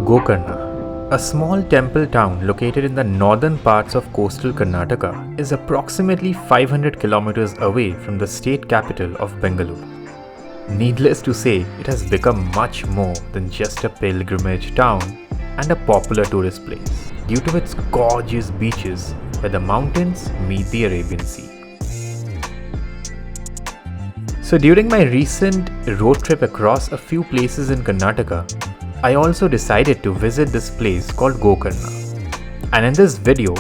Gokarna, a small temple town located in the northern parts of coastal Karnataka, is approximately 500 kilometers away from the state capital of Bangalore. Needless to say, it has become much more than just a pilgrimage town and a popular tourist place due to its gorgeous beaches where the mountains meet the Arabian Sea. So during my recent road trip across a few places in Karnataka, I also decided to visit this place called Gokarna. And in this video,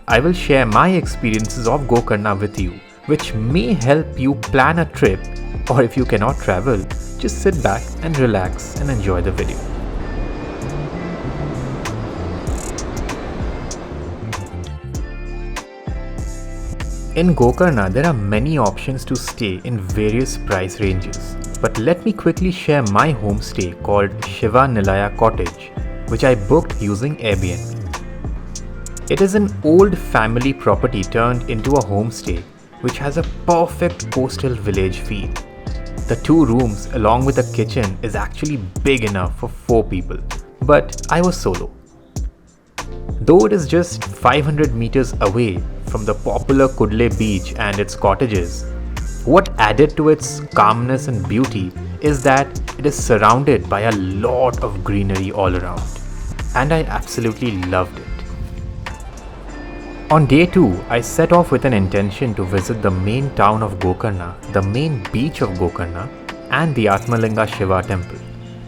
I will share my experiences of Gokarna with you, which may help you plan a trip, or if you cannot travel, just sit back and relax and enjoy the video. In Gokarna, there are many options to stay in various price ranges. But let me quickly share my homestay called Shiva Nilaya Cottage, which I booked using Airbnb. It is an old family property turned into a homestay, which has a perfect coastal village feel. The 2 rooms along with a kitchen is actually big enough for 4 people, but I was solo. Though it is just 500 meters away from the popular Kudle beach and its cottages, what added to its calmness and beauty is that it is surrounded by a lot of greenery all around, and I absolutely loved it. On day 2, I set off with an intention to visit the main town of Gokarna, the main beach of Gokarna, and the Atmalinga Shiva temple.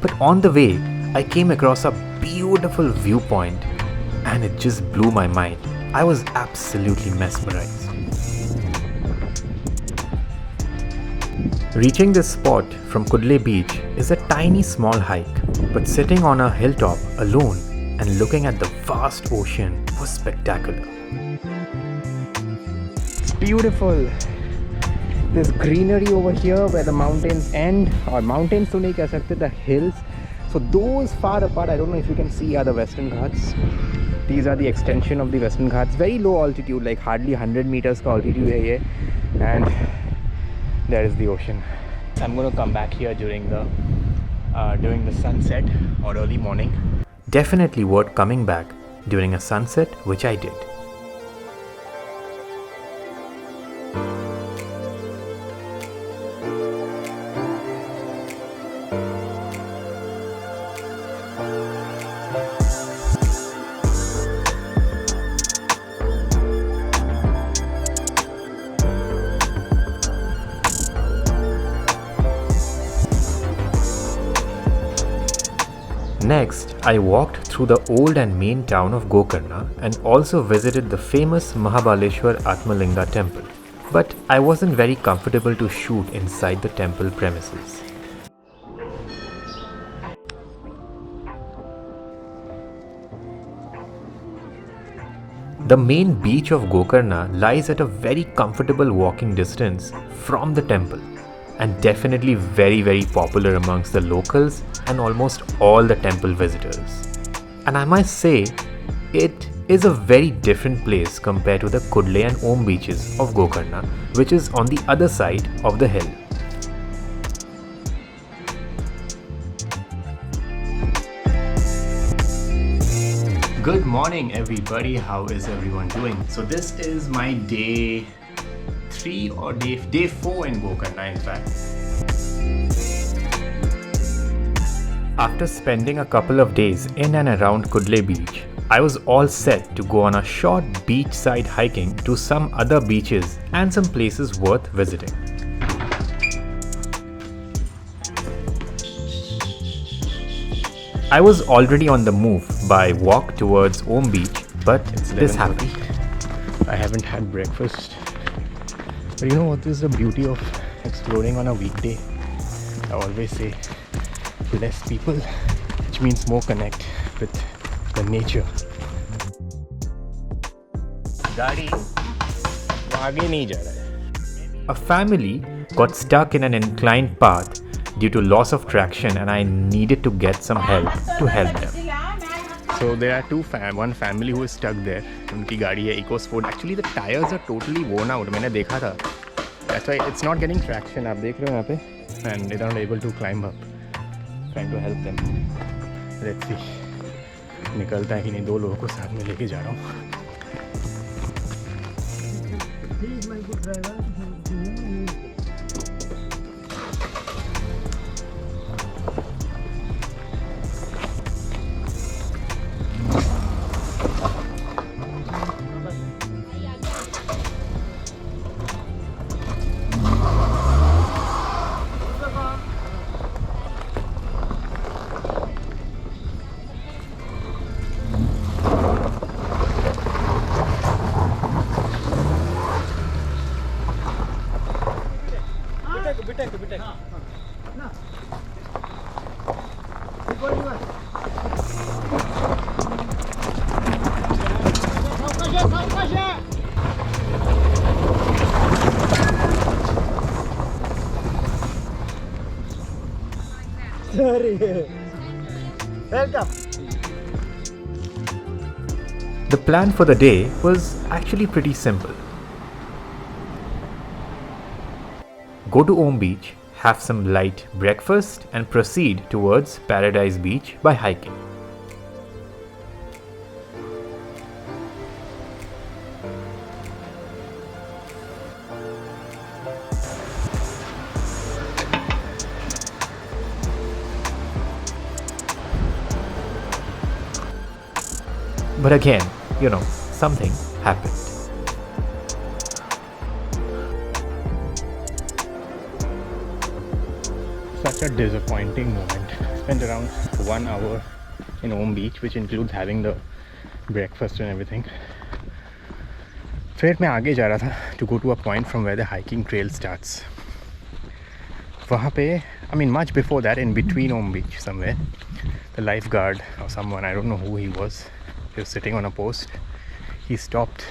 But on the way, I came across a beautiful viewpoint and it just blew my mind. I was absolutely mesmerized. Reaching this spot from Kudle Beach is a tiny small hike, but sitting on a hilltop alone and looking at the vast ocean was spectacular. It's beautiful. There's greenery over here where the mountains end, or mountains to nahi keh sakte, the hills. So those far apart, I don't know if you can see, are the Western Ghats. These are the extension of the Western Ghats. Very low altitude, like hardly 100 meters ka altitude hai ye. And there is the ocean. I'm going to come back here during the sunset or early morning. Definitely worth coming back during a sunset, which I did. Next, I walked through the old and main town of Gokarna and also visited the famous Mahabaleshwara Atmalinga temple. But I wasn't very comfortable to shoot inside the temple premises. The main beach of Gokarna lies at a very comfortable walking distance from the temple, and definitely very popular amongst the locals and almost all the temple visitors. And I must say, it is a very different place compared to the Kudle and Om beaches of Gokarna, which is on the other side of the hill. Good morning everybody, how is everyone doing? So this is my day 3 or day 4 in Gokarna in fact. After spending a couple of days in and around Kudle beach, I was all set to go on a short beachside hiking to some other beaches and some places worth visiting. I was already on the move by walk towards Om beach, but this happened. I haven't had breakfast. But you know what is the beauty of exploring on a weekday? I always say less people, which means more connect with the nature. A family got stuck in an inclined path due to loss of traction, and I needed to get some help to help them. So there are one family who is stuck there. उनकी गाड़ी है EcoSport. Actually the tires are totally worn out. मैंने देखा था. That's why it's not getting traction. आप देख रहे हो यहाँ पे? And they're not able to climb up. Trying to help them. Let's see. निकलता है कि नहीं, 2 लोगों को साथ में लेके जा रहा हूँ. Welcome. The plan for the day was actually pretty simple. Go to Om Beach, have some light breakfast and proceed towards Paradise Beach by hiking. But again, something happened. Such a disappointing moment. Spent around 1 hour in Om Beach, which includes having the breakfast and everything. फिर मैं आगे जा रहा था to go to a point from where the hiking trail starts. वहाँ पे, much before that, in between Om Beach somewhere, the lifeguard or someone, I don't know who he was sitting on a post. He stopped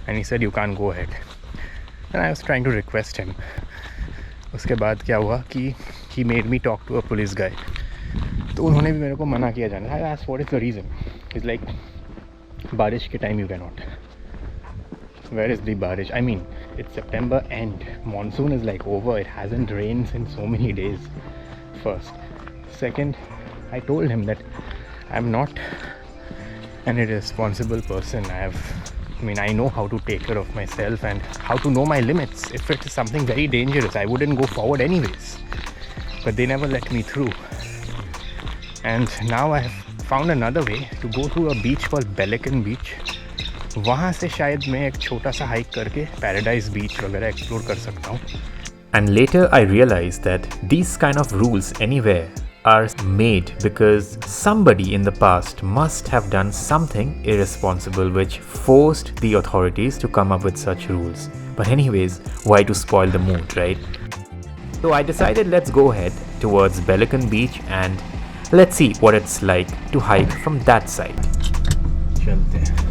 and he said, "You can't go ahead." And I was trying to request him. उसके बाद क्या हुआ कि he made me talk to a police guy. तो उन्होंने भी मेरे को मना किया जाने. I asked what is the reason. He's like, बारिश के time you cannot. Where is the barish? It's September end. Monsoon is like over. It hasn't rained in so many days. First. Second, I told him that I'm not an irresponsible person. I know how to take care of myself and how to know my limits. If it is something very dangerous, I wouldn't go forward anyways. But they never let me through. And now I have found another way to go to a beach called Pelican Beach. वहाँ से शायद मैं एक छोटा सा hike करके paradise बीच वगैरह explore कर सकता हूँ. And later I realized that these kind of rules anywhere are made because somebody in the past must have done something irresponsible which forced the authorities to come up with such rules. But anyways, why to spoil the mood, right? So I decided let's go ahead towards Pelican Beach and let's see what it's like to hike from that side. चलते हैं.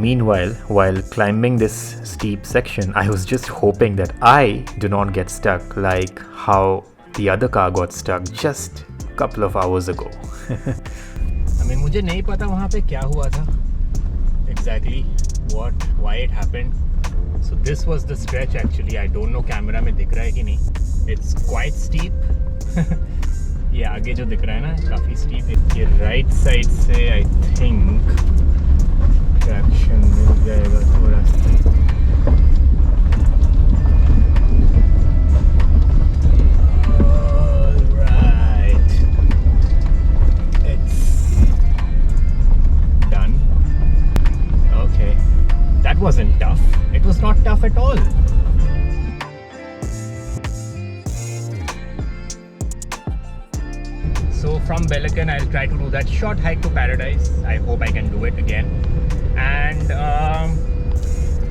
Meanwhile, while climbing this steep section, I was just hoping that I do not get stuck like how the other car got stuck just a couple of hours ago. मुझे नहीं पता वहाँ पे क्या हुआ था exactly why it happened. So this was the stretch actually. I don't know camera में दिख रहा है कि नहीं. It's quite steep. ये आगे जो दिख रहा है ना काफ़ी steep है. ये right side से I think ट्रैक्शन मिल जाएगा थोड़ा सा. Alright, it's done. Okay, that wasn't tough. It was not tough at all. So from Pelican, I'll try to do that short hike to Paradise. I hope I can do it again. And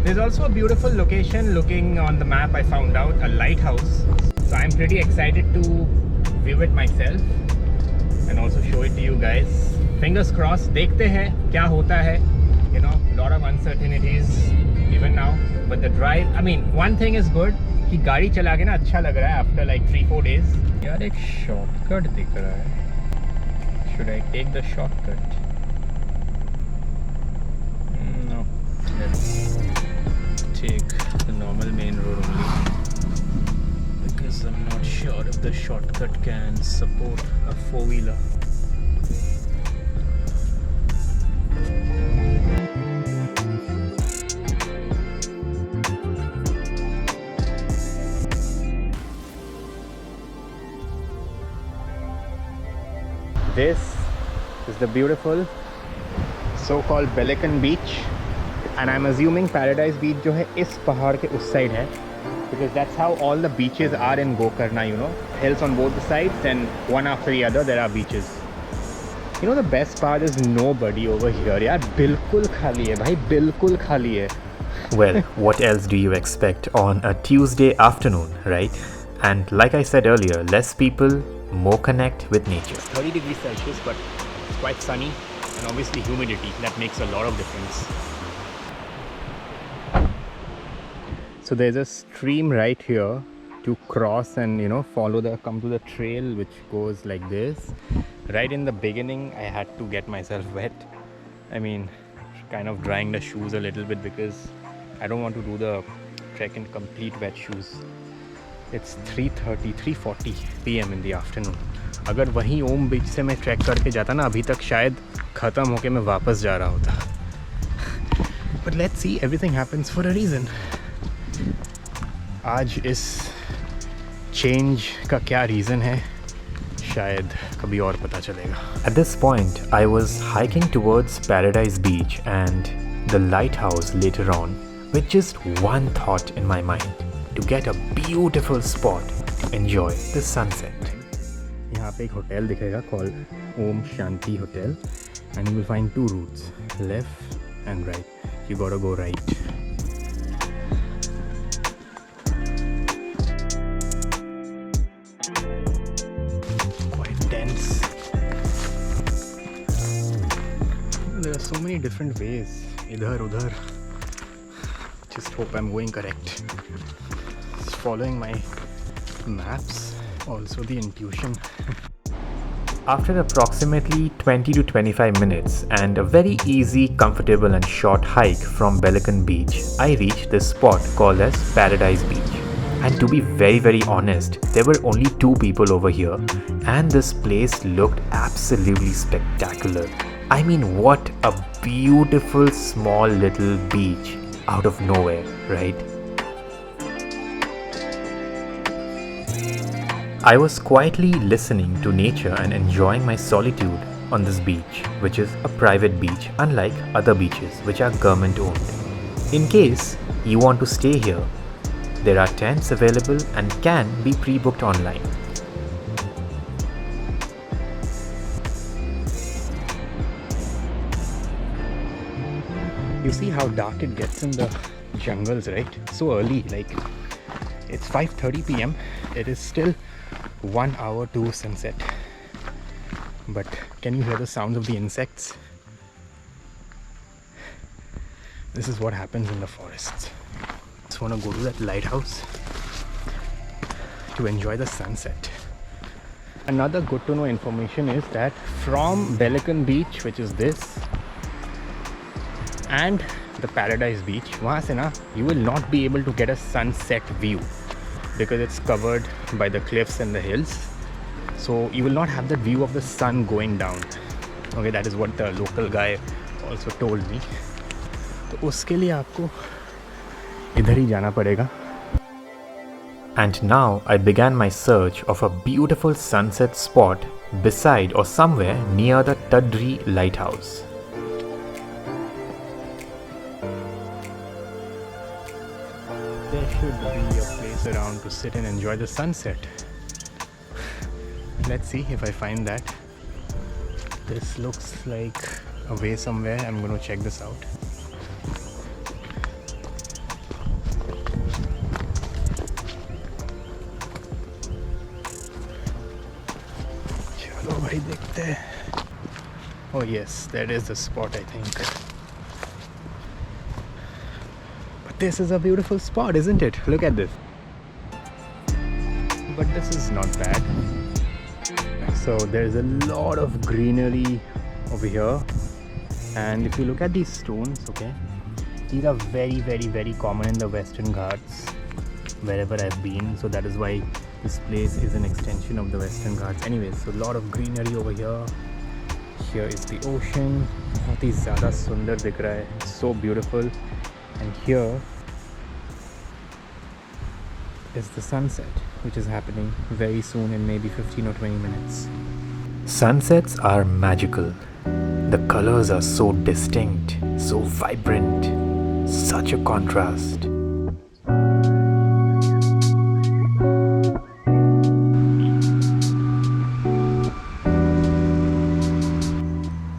there's also a beautiful location. Looking on the map, I found out a lighthouse. So I'm pretty excited to view it myself and also show it to you guys. Fingers crossed. देखते हैं क्या होता है. Lot of uncertainties even now. But the drive, one thing is good कि गाड़ी चला के ना अच्छा लग रहा है after like 3-4 days. यार एक shortcut दिख रहा है. Should I take the shortcut? No. Let's take the normal main road only. Because I'm not sure if the shortcut can support a 4-wheeler. this is the beautiful so-called Pelican Beach, and I'm assuming Paradise Beach जो है इस पहाड़ के उस side है, because that's how all the beaches are in Gokarna, you know, hills on both the sides, and one after the other there are beaches. You know, the best part is nobody over here. यार बिल्कुल खाली है भाई, बिल्कुल खाली है. Well, what else do you expect on a Tuesday afternoon, right? And like I said earlier, less people, more connect with nature. 30 degrees Celsius, but it's quite sunny, and obviously humidity, that makes a lot of difference. So there's a stream right here to cross and, you know, come to the trail which goes like this. Right in the beginning I had to get myself wet. I mean, kind of drying the shoes a little bit because I don't want to do the trek in complete wet shoes. It's 3:40 PM in the afternoon. अगर वहीं ओम बीच से मैं track करके जाता ना, अभी तक शायद ख़त्म होके मैं वापस जा रहा होता. But let's see, everything happens for a reason. आज इस चेंज का क्या रीज़न है, शायद कभी और पता चलेगा. At this point, I was hiking towards Paradise Beach and the lighthouse later on, with just one thought in my mind: to get a beautiful spot to enjoy the sunset. यहाँ पे एक hotel दिखेगा called Om Shanti Hotel, and you will find two routes, left and right. You gotta go right. Quite dense. There are so many different ways. Idhar udhar. Just hope I'm going correct. Just following my maps, also the intuition. After approximately 20 to 25 minutes and a very easy, comfortable and short hike from Pelican Beach, I reached this spot called as Paradise Beach. And to be very, very honest, there were only 2 people over here, and this place looked absolutely spectacular. I mean, what a beautiful small little beach out of nowhere, right? I was quietly listening to nature and enjoying my solitude on this beach, which is a private beach unlike other beaches which are government owned. In case you want to stay here, there are tents available and can be pre-booked online. You see how dark it gets in the jungles, right? So early, like it's 5:30 PM. It is still 1 hour to sunset. But can you hear the sounds of the insects? This is what happens in the forests. Just want to go to that lighthouse to enjoy the sunset. Another good to know information is that from Pelican Beach, which is this, and the Paradise Beach, वहाँ से ना, you will not be able to get a sunset view because it's covered by the cliffs and the hills. So you will not have that view of the sun going down. Okay, that is what the local guy also told me. तो उसके लिए आपको इधर ही जाना पड़ेगा. And now I began my search of a beautiful sunset spot beside or somewhere near the Tadri lighthouse. There should be a place around to sit and enjoy the sunset. Let's see if I find that. This looks like a way somewhere. I'm going to check this out. चलो भाई देखते हैं. Oh yes, that is the spot, I think. But this is a beautiful spot, isn't it? Look at this. But this is not bad. So there's a lot of greenery over here, and if you look at these stones, okay, these are very, very, very common in the Western Ghats wherever I've been. So that is why this place is an extension of the Western Ghats. Anyways, so a lot of greenery over here. Here is the ocean. बहुत ही ज़्यादा सुंदर दिख रहा है. So beautiful. And here is the sunset, which is happening very soon in maybe 15 or 20 minutes. Sunsets are magical. The colors are so distinct, so vibrant, such a contrast.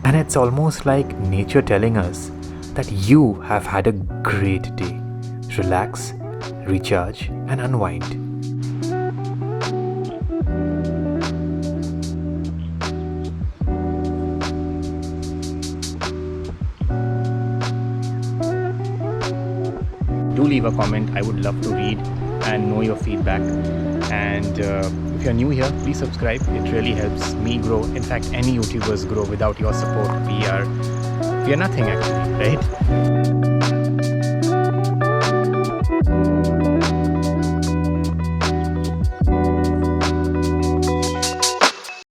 And it's almost like nature telling us that you have had a great day. Relax, recharge, and unwind. Do leave a comment. I would love to read and know your feedback. And if you're new here, please subscribe. It really helps me grow. In fact, any YouTubers grow. Without your support, we are nothing actually, right?